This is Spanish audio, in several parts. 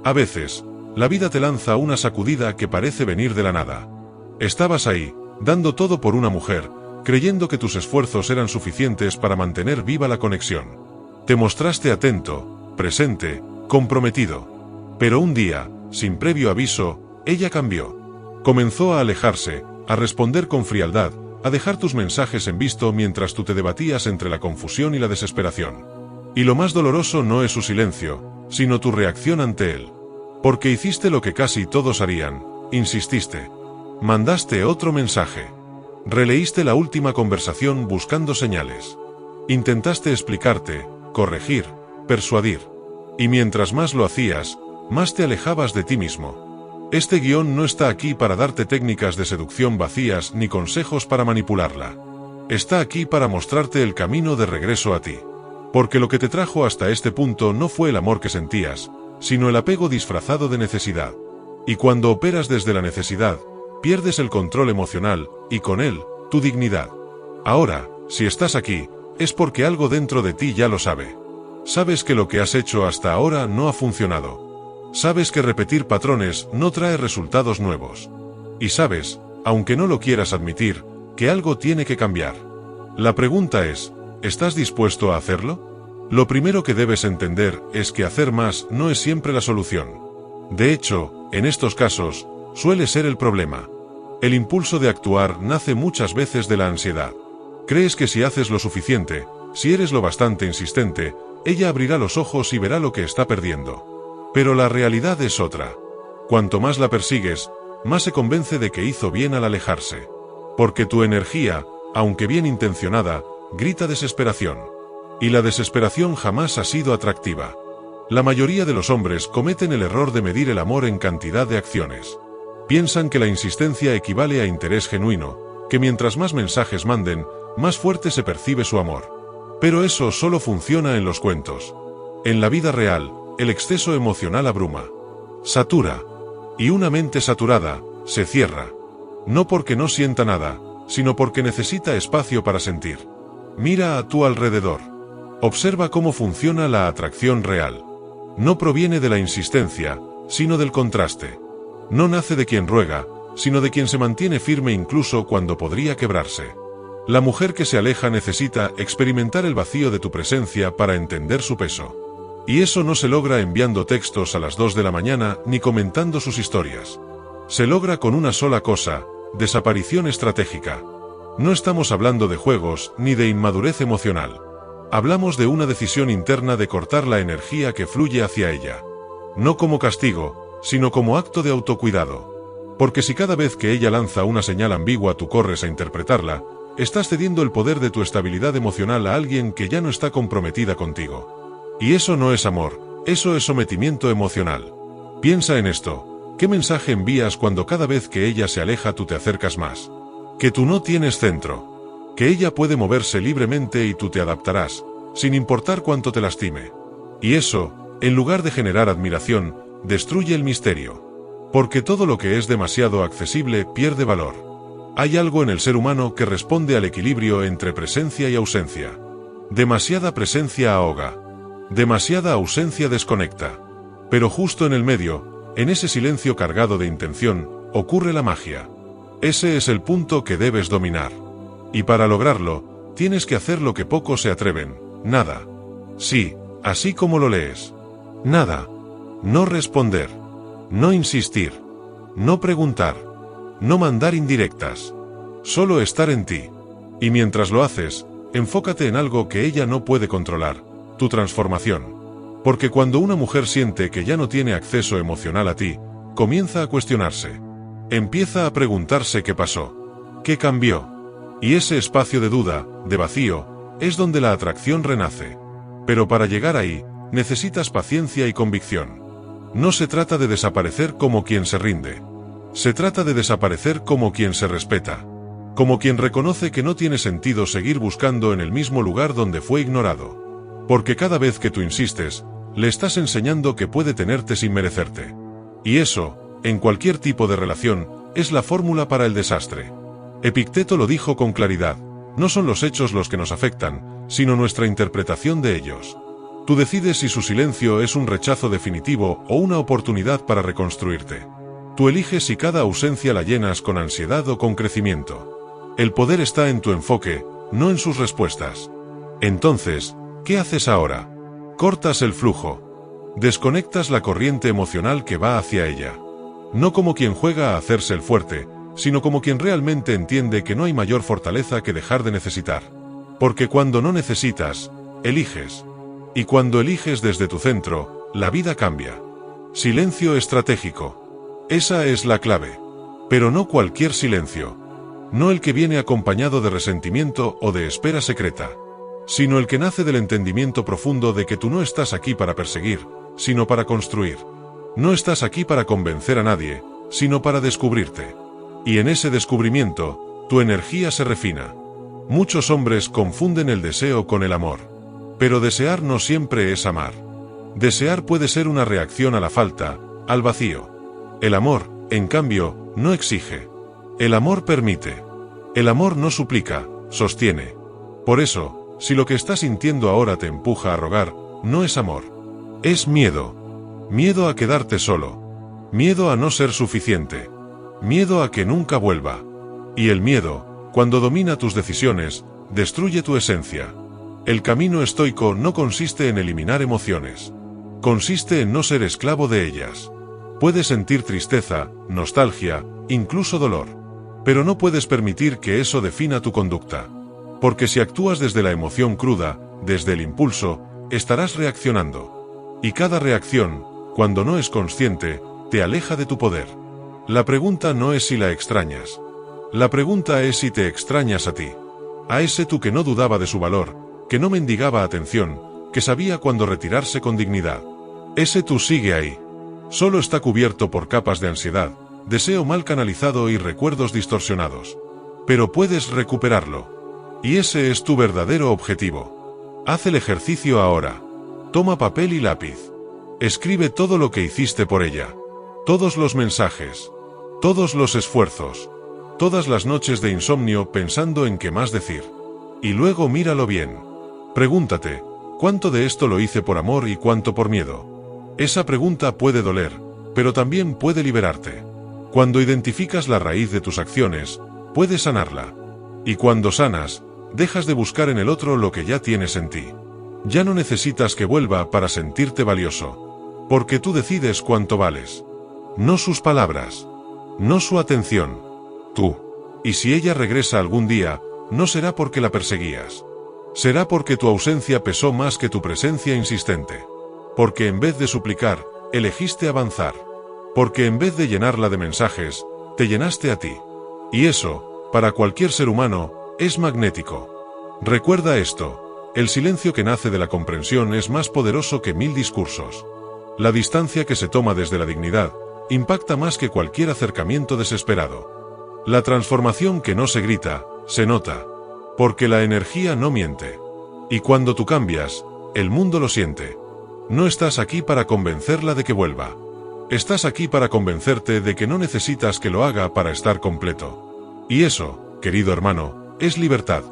A veces, la vida te lanza una sacudida que parece venir de la nada. Estabas ahí, dando todo por una mujer, creyendo que tus esfuerzos eran suficientes para mantener viva la conexión. Te mostraste atento, presente, comprometido. Pero un día, sin previo aviso, ella cambió. Comenzó a alejarse, a responder con frialdad, a dejar tus mensajes en visto mientras tú te debatías entre la confusión y la desesperación. Y lo más doloroso no es su silencio, sino tu reacción ante él. Porque hiciste lo que casi todos harían, insististe. Mandaste otro mensaje. Releíste la última conversación buscando señales. Intentaste explicarte, corregir, persuadir. Y mientras más lo hacías, más te alejabas de ti mismo. Este guión no está aquí para darte técnicas de seducción vacías ni consejos para manipularla. Está aquí para mostrarte el camino de regreso a ti. Porque lo que te trajo hasta este punto no fue el amor que sentías, sino el apego disfrazado de necesidad. Y cuando operas desde la necesidad, pierdes el control emocional, y con él, tu dignidad. Ahora, si estás aquí, es porque algo dentro de ti ya lo sabe. Sabes que lo que has hecho hasta ahora no ha funcionado. Sabes que repetir patrones no trae resultados nuevos. Y sabes, aunque no lo quieras admitir, que algo tiene que cambiar. La pregunta es, ¿estás dispuesto a hacerlo? Lo primero que debes entender es que hacer más no es siempre la solución. De hecho, en estos casos, suele ser el problema. El impulso de actuar nace muchas veces de la ansiedad. Crees que si haces lo suficiente, si eres lo bastante insistente, ella abrirá los ojos y verá lo que está perdiendo. Pero la realidad es otra. Cuanto más la persigues, más se convence de que hizo bien al alejarse. Porque tu energía, aunque bien intencionada, grita desesperación. Y la desesperación jamás ha sido atractiva. La mayoría de los hombres cometen el error de medir el amor en cantidad de acciones. Piensan que la insistencia equivale a interés genuino, que mientras más mensajes manden, más fuerte se percibe su amor. Pero eso solo funciona en los cuentos. En la vida real, el exceso emocional abruma, satura. Y una mente saturada, se cierra. No porque no sienta nada, sino porque necesita espacio para sentir. Mira a tu alrededor. Observa cómo funciona la atracción real. No proviene de la insistencia, sino del contraste. No nace de quien ruega, sino de quien se mantiene firme incluso cuando podría quebrarse. La mujer que se aleja necesita experimentar el vacío de tu presencia para entender su peso. Y eso no se logra enviando textos a las 2 de la mañana ni comentando sus historias. Se logra con una sola cosa: desaparición estratégica. No estamos hablando de juegos ni de inmadurez emocional. Hablamos de una decisión interna de cortar la energía que fluye hacia ella. No como castigo, sino como acto de autocuidado. Porque si cada vez que ella lanza una señal ambigua tú corres a interpretarla, estás cediendo el poder de tu estabilidad emocional a alguien que ya no está comprometida contigo. Y eso no es amor, eso es sometimiento emocional. Piensa en esto. ¿Qué mensaje envías cuando cada vez que ella se aleja tú te acercas más? Que tú no tienes centro. Que ella puede moverse libremente y tú te adaptarás, sin importar cuánto te lastime. Y eso, en lugar de generar admiración, destruye el misterio. Porque todo lo que es demasiado accesible pierde valor. Hay algo en el ser humano que responde al equilibrio entre presencia y ausencia. Demasiada presencia ahoga. Demasiada ausencia desconecta. Pero justo en el medio, en ese silencio cargado de intención, ocurre la magia. Ese es el punto que debes dominar. Y para lograrlo, tienes que hacer lo que pocos se atreven: nada. Sí, así como lo lees. Nada. No responder. No insistir. No preguntar. No mandar indirectas. Solo estar en ti. Y mientras lo haces, enfócate en algo que ella no puede controlar: tu transformación. Porque cuando una mujer siente que ya no tiene acceso emocional a ti, comienza a cuestionarse. Empieza a preguntarse qué pasó. ¿Qué cambió? Y ese espacio de duda, de vacío, es donde la atracción renace. Pero para llegar ahí, necesitas paciencia y convicción. No se trata de desaparecer como quien se rinde. Se trata de desaparecer como quien se respeta. Como quien reconoce que no tiene sentido seguir buscando en el mismo lugar donde fue ignorado. Porque cada vez que tú insistes, le estás enseñando que puede tenerte sin merecerte. Y eso, en cualquier tipo de relación, es la fórmula para el desastre. Epicteto lo dijo con claridad: no son los hechos los que nos afectan, sino nuestra interpretación de ellos. Tú decides si su silencio es un rechazo definitivo o una oportunidad para reconstruirte. Tú eliges si cada ausencia la llenas con ansiedad o con crecimiento. El poder está en tu enfoque, no en sus respuestas. Entonces, ¿qué haces ahora? Cortas el flujo. Desconectas la corriente emocional que va hacia ella. No como quien juega a hacerse el fuerte, sino como quien realmente entiende que no hay mayor fortaleza que dejar de necesitar. Porque cuando no necesitas, eliges. Y cuando eliges desde tu centro, la vida cambia. Silencio estratégico. Esa es la clave. Pero no cualquier silencio. No el que viene acompañado de resentimiento o de espera secreta. Sino el que nace del entendimiento profundo de que tú no estás aquí para perseguir, sino para construir. No estás aquí para convencer a nadie, sino para descubrirte. Y en ese descubrimiento, tu energía se refina. Muchos hombres confunden el deseo con el amor. Pero desear no siempre es amar. Desear puede ser una reacción a la falta, al vacío. El amor, en cambio, no exige. El amor permite. El amor no suplica, sostiene. Por eso, si lo que estás sintiendo ahora te empuja a rogar, no es amor. Es miedo. Miedo a quedarte solo. Miedo a no ser suficiente. Miedo a que nunca vuelva. Y el miedo, cuando domina tus decisiones, destruye tu esencia. El camino estoico no consiste en eliminar emociones. Consiste en no ser esclavo de ellas. Puedes sentir tristeza, nostalgia, incluso dolor. Pero no puedes permitir que eso defina tu conducta. Porque si actúas desde la emoción cruda, desde el impulso, estarás reaccionando. Y cada reacción, cuando no es consciente, te aleja de tu poder. La pregunta no es si la extrañas. La pregunta es si te extrañas a ti. A ese tú que no dudaba de su valor, que no mendigaba atención, que sabía cuándo retirarse con dignidad. Ese tú sigue ahí. Solo está cubierto por capas de ansiedad, deseo mal canalizado y recuerdos distorsionados. Pero puedes recuperarlo. Y ese es tu verdadero objetivo. Haz el ejercicio ahora. Toma papel y lápiz. Escribe todo lo que hiciste por ella. Todos los mensajes. Todos los esfuerzos. Todas las noches de insomnio pensando en qué más decir. Y luego míralo bien. Pregúntate, ¿cuánto de esto lo hice por amor y cuánto por miedo? Esa pregunta puede doler, pero también puede liberarte. Cuando identificas la raíz de tus acciones, puedes sanarla. Y cuando sanas, dejas de buscar en el otro lo que ya tienes en ti. Ya no necesitas que vuelva para sentirte valioso. Porque tú decides cuánto vales. No sus palabras. No su atención. Tú. Y si ella regresa algún día, no será porque la perseguías. Será porque tu ausencia pesó más que tu presencia insistente. Porque en vez de suplicar, elegiste avanzar. Porque en vez de llenarla de mensajes, te llenaste a ti. Y eso, para cualquier ser humano, es magnético. Recuerda esto, el silencio que nace de la comprensión es más poderoso que 1000 discursos. La distancia que se toma desde la dignidad, impacta más que cualquier acercamiento desesperado. La transformación que no se grita, se nota. Porque la energía no miente. Y cuando tú cambias, el mundo lo siente. No estás aquí para convencerla de que vuelva. Estás aquí para convencerte de que no necesitas que lo haga para estar completo. Y eso, querido hermano, es libertad.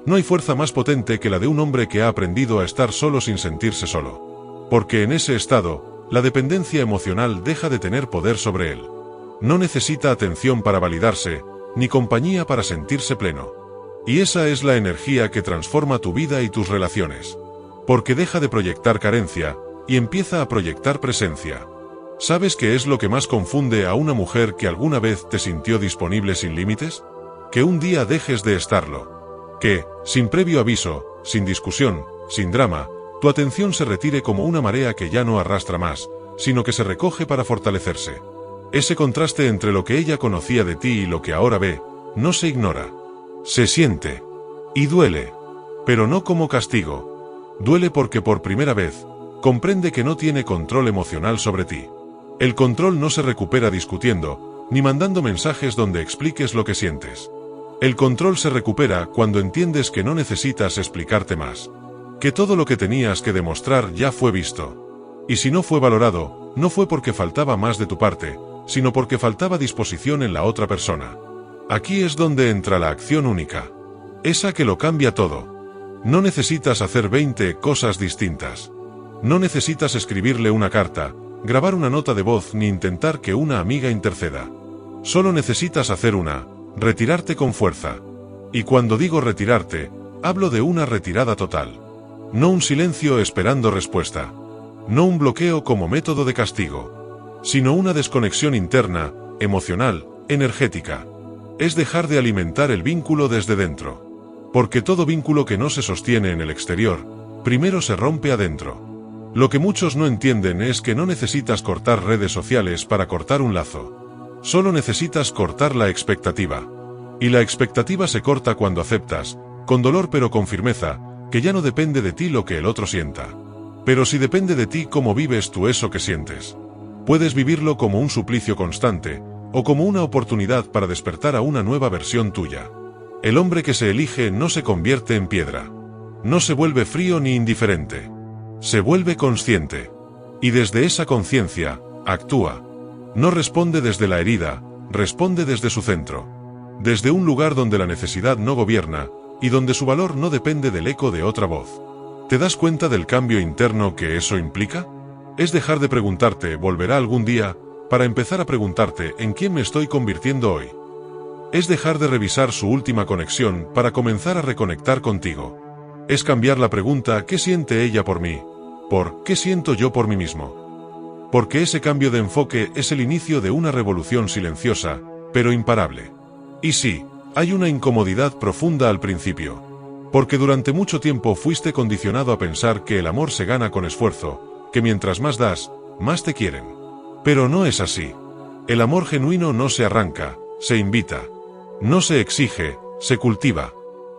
No hay fuerza más potente que la de un hombre que ha aprendido a estar solo sin sentirse solo. Porque en ese estado, la dependencia emocional deja de tener poder sobre él. No necesita atención para validarse, ni compañía para sentirse pleno. Y esa es la energía que transforma tu vida y tus relaciones. Porque deja de proyectar carencia, y empieza a proyectar presencia. ¿Sabes qué es lo que más confunde a una mujer que alguna vez te sintió disponible sin límites? Que un día dejes de estarlo. Que, sin previo aviso, sin discusión, sin drama, tu atención se retire como una marea que ya no arrastra más, sino que se recoge para fortalecerse. Ese contraste entre lo que ella conocía de ti y lo que ahora ve, no se ignora. Se siente. Y duele. Pero no como castigo. Duele porque por primera vez, comprende que no tiene control emocional sobre ti. El control no se recupera discutiendo, ni mandando mensajes donde expliques lo que sientes. El control se recupera cuando entiendes que no necesitas explicarte más. Que todo lo que tenías que demostrar ya fue visto. Y si no fue valorado, no fue porque faltaba más de tu parte, sino porque faltaba disposición en la otra persona. Aquí es donde entra la acción única. Esa que lo cambia todo. No necesitas hacer 20 cosas distintas. No necesitas escribirle una carta, grabar una nota de voz ni intentar que una amiga interceda. Solo necesitas hacer retirarte con fuerza. Y cuando digo retirarte, hablo de una retirada total. No un silencio esperando respuesta. No un bloqueo como método de castigo. Sino una desconexión interna, emocional, energética. Es dejar de alimentar el vínculo desde dentro. Porque todo vínculo que no se sostiene en el exterior, primero se rompe adentro. Lo que muchos no entienden es que no necesitas cortar redes sociales para cortar un lazo. Solo necesitas cortar la expectativa. Y la expectativa se corta cuando aceptas, con dolor pero con firmeza, que ya no depende de ti lo que el otro sienta. Pero sí depende de ti cómo vives tú eso que sientes. Puedes vivirlo como un suplicio constante, o como una oportunidad para despertar a una nueva versión tuya. El hombre que se elige no se convierte en piedra. No se vuelve frío ni indiferente. Se vuelve consciente. Y desde esa conciencia, actúa. No responde desde la herida, responde desde su centro. Desde un lugar donde la necesidad no gobierna, y donde su valor no depende del eco de otra voz. ¿Te das cuenta del cambio interno que eso implica? Es dejar de preguntarte, ¿volverá algún día?, para empezar a preguntarte, ¿en quién me estoy convirtiendo hoy? Es dejar de revisar su última conexión para comenzar a reconectar contigo. Es cambiar la pregunta, ¿qué siente ella por mí?, por ¿qué siento yo por mí mismo? Porque ese cambio de enfoque es el inicio de una revolución silenciosa, pero imparable. Y sí, hay una incomodidad profunda al principio. Porque durante mucho tiempo fuiste condicionado a pensar que el amor se gana con esfuerzo, que mientras más das, más te quieren. Pero no es así. El amor genuino no se arranca, se invita. No se exige, se cultiva.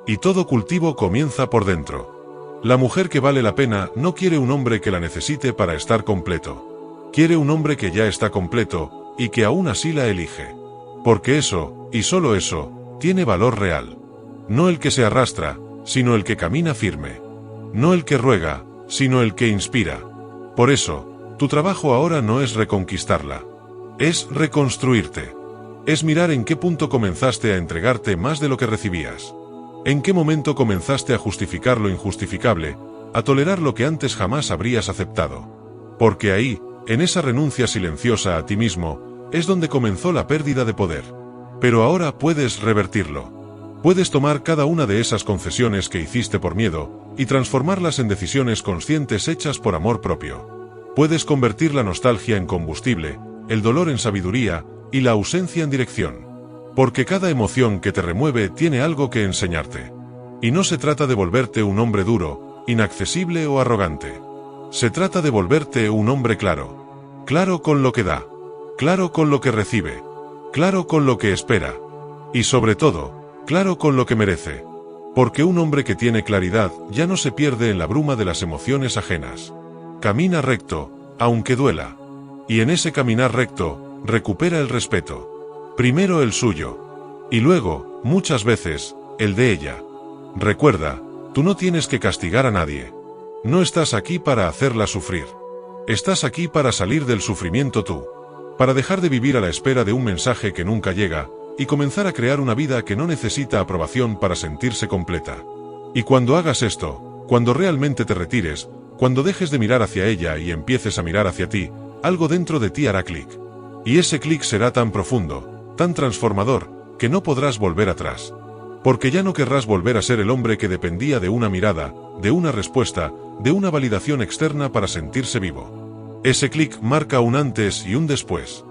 Y todo cultivo comienza por dentro. La mujer que vale la pena no quiere un hombre que la necesite para estar completo. Quiere un hombre que ya está completo, y que aún así la elige. Porque eso, y solo eso, tiene valor real. No el que se arrastra, sino el que camina firme. No el que ruega, sino el que inspira. Por eso, tu trabajo ahora no es reconquistarla. Es reconstruirte. Es mirar en qué punto comenzaste a entregarte más de lo que recibías. En qué momento comenzaste a justificar lo injustificable, a tolerar lo que antes jamás habrías aceptado. Porque ahí, en esa renuncia silenciosa a ti mismo, es donde comenzó la pérdida de poder. Pero ahora puedes revertirlo. Puedes tomar cada una de esas concesiones que hiciste por miedo, y transformarlas en decisiones conscientes hechas por amor propio. Puedes convertir la nostalgia en combustible, el dolor en sabiduría, y la ausencia en dirección. Porque cada emoción que te remueve tiene algo que enseñarte. Y no se trata de volverte un hombre duro, inaccesible o arrogante. Se trata de volverte un hombre claro. Claro con lo que da. Claro con lo que recibe. Claro con lo que espera. Y sobre todo, claro con lo que merece. Porque un hombre que tiene claridad ya no se pierde en la bruma de las emociones ajenas. Camina recto, aunque duela. Y en ese caminar recto, recupera el respeto. Primero el suyo. Y luego, muchas veces, el de ella. Recuerda, tú no tienes que castigar a nadie. No estás aquí para hacerla sufrir. Estás aquí para salir del sufrimiento tú. Para dejar de vivir a la espera de un mensaje que nunca llega, y comenzar a crear una vida que no necesita aprobación para sentirse completa. Y cuando hagas esto, cuando realmente te retires, cuando dejes de mirar hacia ella y empieces a mirar hacia ti, algo dentro de ti hará clic. Y ese clic será tan profundo, tan transformador, que no podrás volver atrás. Porque ya no querrás volver a ser el hombre que dependía de una mirada, de una respuesta, de una validación externa para sentirse vivo. Ese clic marca un antes y un después.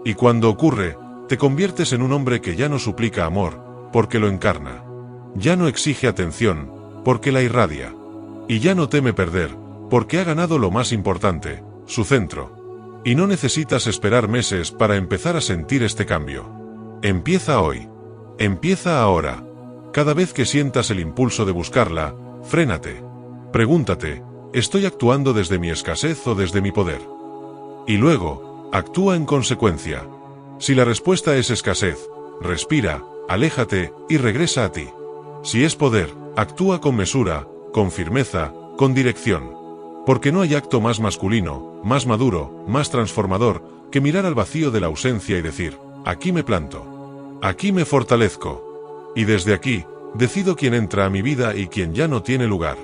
Y cuando ocurre, te conviertes en un hombre que ya no suplica amor, porque lo encarna. Ya no exige atención, porque la irradia. Y ya no teme perder, porque ha ganado lo más importante, su centro. Y no necesitas esperar meses para empezar a sentir este cambio. Empieza hoy. Empieza ahora. Cada vez que sientas el impulso de buscarla, frénate. Pregúntate, ¿estoy actuando desde mi escasez o desde mi poder? Y luego, actúa en consecuencia. Si la respuesta es escasez, respira, aléjate y regresa a ti. Si es poder, actúa con mesura, con firmeza, con dirección. Porque no hay acto más masculino, más maduro, más transformador, que mirar al vacío de la ausencia y decir, aquí me planto. Aquí me fortalezco. Y desde aquí, decido quién entra a mi vida y quién ya no tiene lugar.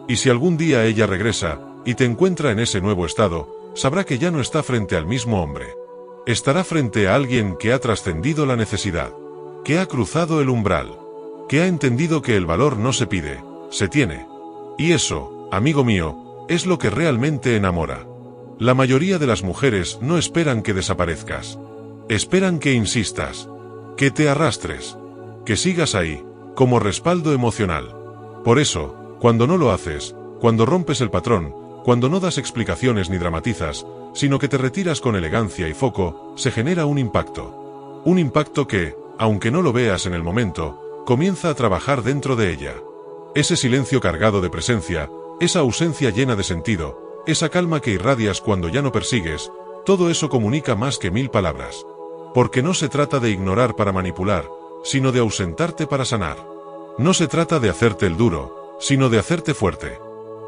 Y si algún día ella regresa, y te encuentra en ese nuevo estado, sabrá que ya no está frente al mismo hombre. Estará frente a alguien que ha trascendido la necesidad, que ha cruzado el umbral, que ha entendido que el valor no se pide, se tiene. Y eso, amigo mío, es lo que realmente enamora. La mayoría de las mujeres no esperan que desaparezcas. Esperan que insistas, que te arrastres, que sigas ahí, como respaldo emocional. Por eso, cuando no lo haces, cuando rompes el patrón, cuando no das explicaciones ni dramatizas, sino que te retiras con elegancia y foco, se genera un impacto. Un impacto que, aunque no lo veas en el momento, comienza a trabajar dentro de ella. Ese silencio cargado de presencia, esa ausencia llena de sentido, esa calma que irradias cuando ya no persigues, todo eso comunica más que 1000 palabras. Porque no se trata de ignorar para manipular, sino de ausentarte para sanar. No se trata de hacerte el duro, sino de hacerte fuerte.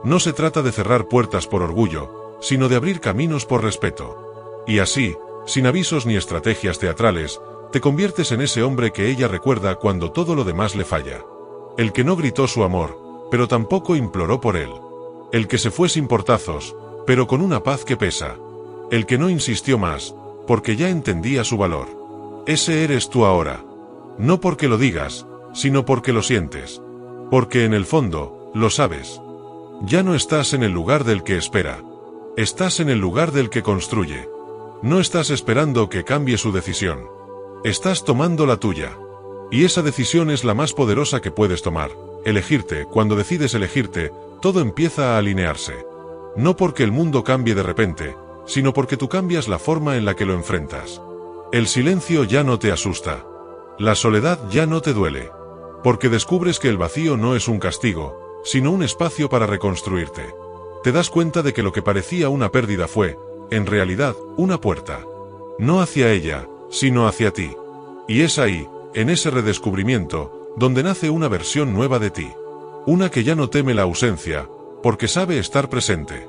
No se trata de cerrar puertas por orgullo, sino de abrir caminos por respeto. Y así, sin avisos ni estrategias teatrales, te conviertes en ese hombre que ella recuerda cuando todo lo demás le falla. El que no gritó su amor, pero tampoco imploró por él. El que se fue sin portazos, pero con una paz que pesa. El que no insistió más, porque ya entendía su valor. Ese eres tú ahora. No porque lo digas, sino porque lo sientes. Porque en el fondo, lo sabes. Ya no estás en el lugar del que espera. Estás en el lugar del que construye. No estás esperando que cambie su decisión. Estás tomando la tuya. Y esa decisión es la más poderosa que puedes tomar. Elegirte. Cuando decides elegirte, todo empieza a alinearse. No porque el mundo cambie de repente, sino porque tú cambias la forma en la que lo enfrentas. El silencio ya no te asusta. La soledad ya no te duele. Porque descubres que el vacío no es un castigo, sino un espacio para reconstruirte. Te das cuenta de que lo que parecía una pérdida fue, en realidad, una puerta. No hacia ella, sino hacia ti. Y es ahí, en ese redescubrimiento, donde nace una versión nueva de ti. Una que ya no teme la ausencia, porque sabe estar presente.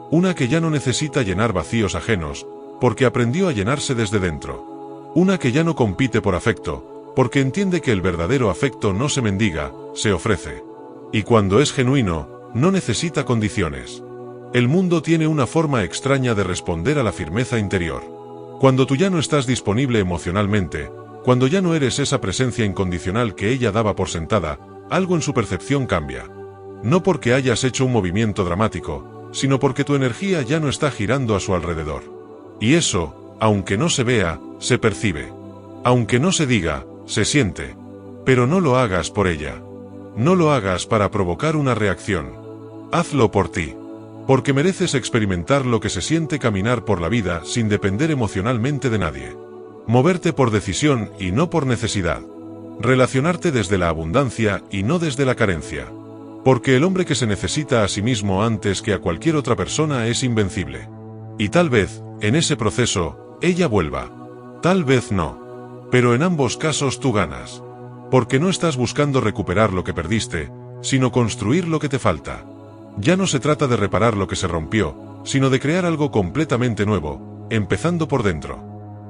Una que ya no necesita llenar vacíos ajenos, porque aprendió a llenarse desde dentro. Una que ya no compite por afecto, porque entiende que el verdadero afecto no se mendiga, se ofrece. Y cuando es genuino, no necesita condiciones. El mundo tiene una forma extraña de responder a la firmeza interior. Cuando tú ya no estás disponible emocionalmente, cuando ya no eres esa presencia incondicional que ella daba por sentada, algo en su percepción cambia. No porque hayas hecho un movimiento dramático, sino porque tu energía ya no está girando a su alrededor. Y eso, aunque no se vea, se percibe. Aunque no se diga, se siente. Pero no lo hagas por ella. No lo hagas para provocar una reacción. Hazlo por ti. Porque mereces experimentar lo que se siente caminar por la vida sin depender emocionalmente de nadie. Moverte por decisión y no por necesidad. Relacionarte desde la abundancia y no desde la carencia. Porque el hombre que se necesita a sí mismo antes que a cualquier otra persona es invencible. Y tal vez, en ese proceso, ella vuelva. Tal vez no. Pero en ambos casos tú ganas. Porque no estás buscando recuperar lo que perdiste, sino construir lo que te falta. Ya no se trata de reparar lo que se rompió, sino de crear algo completamente nuevo, empezando por dentro.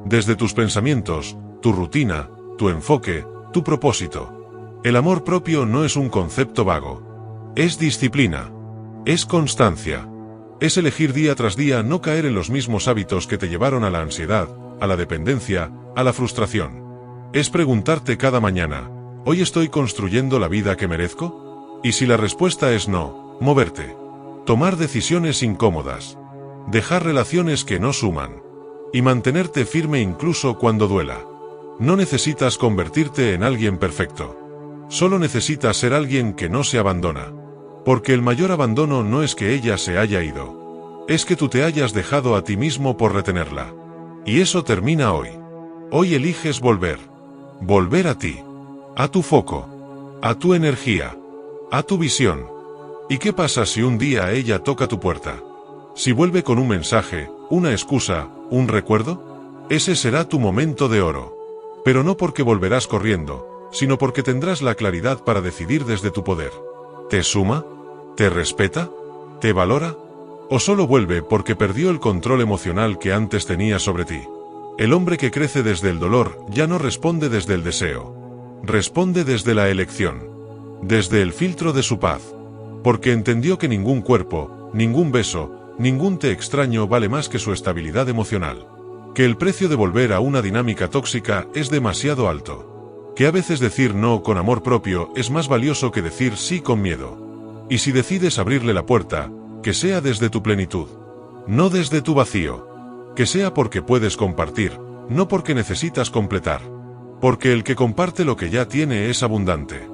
Desde tus pensamientos, tu rutina, tu enfoque, tu propósito. El amor propio no es un concepto vago. Es disciplina. Es constancia. Es elegir día tras día no caer en los mismos hábitos que te llevaron a la ansiedad, a la dependencia, a la frustración. Es preguntarte cada mañana, ¿hoy estoy construyendo la vida que merezco? Y si la respuesta es no, moverte. Tomar decisiones incómodas. Dejar relaciones que no suman. Y mantenerte firme incluso cuando duela. No necesitas convertirte en alguien perfecto. Solo necesitas ser alguien que no se abandona. Porque el mayor abandono no es que ella se haya ido. Es que tú te hayas dejado a ti mismo por retenerla. Y eso termina hoy. Hoy eliges volver. Volver a ti. A tu foco. A tu energía. A tu visión. ¿Y qué pasa si un día ella toca tu puerta? Si vuelve con un mensaje, una excusa, un recuerdo, ese será tu momento de oro. Pero no porque volverás corriendo, sino porque tendrás la claridad para decidir desde tu poder. ¿Te suma? ¿Te respeta? ¿Te valora? ¿O solo vuelve porque perdió el control emocional que antes tenía sobre ti? El hombre que crece desde el dolor ya no responde desde el deseo. Responde desde la elección. Desde el filtro de su paz. Porque entendió que ningún cuerpo, ningún beso, ningún té extraño vale más que su estabilidad emocional. Que el precio de volver a una dinámica tóxica es demasiado alto. Que a veces decir no con amor propio es más valioso que decir sí con miedo. Y si decides abrirle la puerta, que sea desde tu plenitud, no desde tu vacío. Que sea porque puedes compartir, no porque necesitas completar. Porque el que comparte lo que ya tiene es abundante.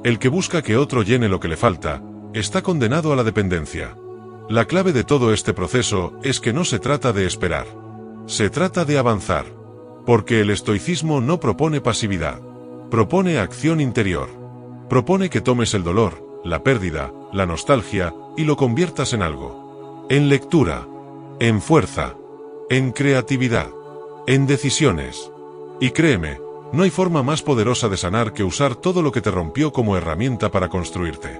El que busca que otro llene lo que le falta, está condenado a la dependencia. La clave de todo este proceso es que no se trata de esperar. Se trata de avanzar. Porque el estoicismo no propone pasividad. Propone acción interior. Propone que tomes el dolor, la pérdida, la nostalgia, y lo conviertas en algo. En lectura. En fuerza. En creatividad. En decisiones. Y créeme, no hay forma más poderosa de sanar que usar todo lo que te rompió como herramienta para construirte.